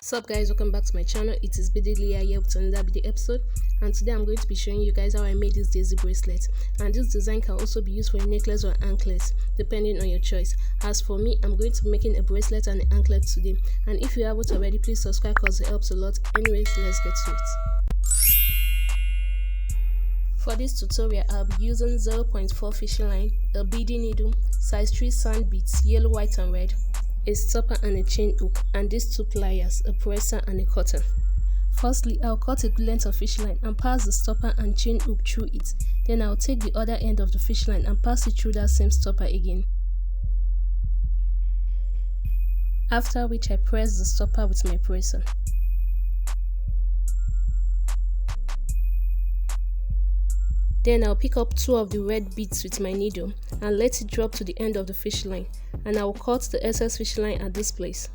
What's up guys, welcome back to my channel. It is Beady Leeyah here with another Beady episode, and today I'm going to be showing you guys how I made this daisy bracelet. And this design can also be used for a necklace or anklet depending on your choice. As for me, I'm going to be making a bracelet and an anklet today, and if you haven't already, please subscribe because it helps a lot. Anyways, let's get to it. For this tutorial, I'll be using 0.4 fishing line, a beady needle, size 3 sand beads, yellow, white and red, a stopper and a chain hook, and these two pliers, a presser and a cutter. Firstly, I'll cut a good length of fish line and pass the stopper and chain hook through it. Then I'll take the other end of the fish line and pass it through that same stopper again. After which I press the stopper with my presser. Then I'll pick up 2 of the red beads with my needle and let it drop to the end of the fish line, and I'll cut the excess fish line at this place.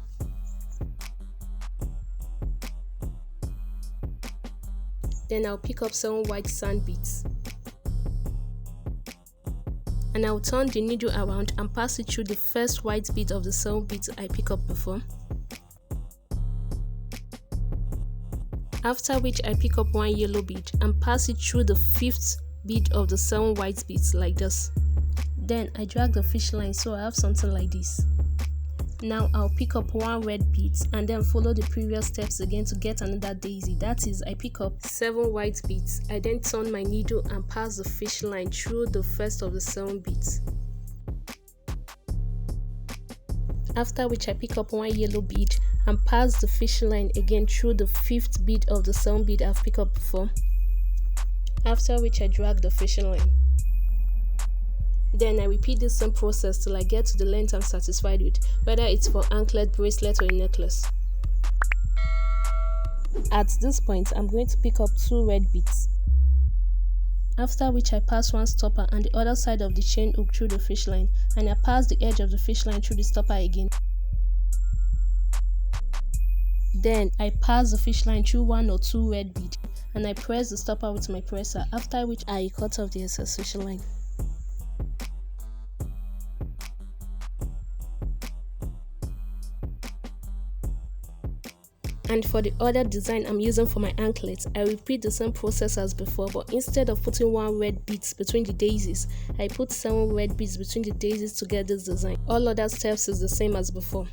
Then I'll pick up 7 white sand beads, and I'll turn the needle around and pass it through the first white bead of the 7 beads I pick up before. After which I pick up 1 yellow bead and pass it through the 5th bead of the 7 white beads like this. Then I drag the fish line so I have something like this. Now I'll pick up 1 red bead and then follow the previous steps again to get another daisy. That is, I pick up 7 white beads. I then turn my needle and pass the fish line through the first of the 7 beads. After which I pick up 1 yellow bead and pass the fish line again through the 5th bead of the 7 bead I've picked up before. After which I drag the fish line. Then I repeat this same process till I get to the length I'm satisfied with, whether it's for anklet, bracelet or a necklace. At this point, I'm going to pick up 2 red beads. After which I pass 1 stopper and the other side of the chain hook through the fish line, and I pass the edge of the fish line through the stopper again. Then I pass the fish line through 1 or 2 red beads and I press the stopper with my presser, after which I cut off the excess fish line. And for the other design I'm using for my anklet, I repeat the same process as before, but instead of putting 1 red bead between the daisies, I put 7 red beads between the daisies to get this design. All other steps is the same as before.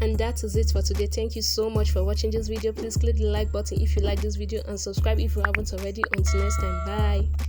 And that is it for today. Thank you so much for watching this video. Please click the like button if you like this video and subscribe if you haven't already. Until next time, bye.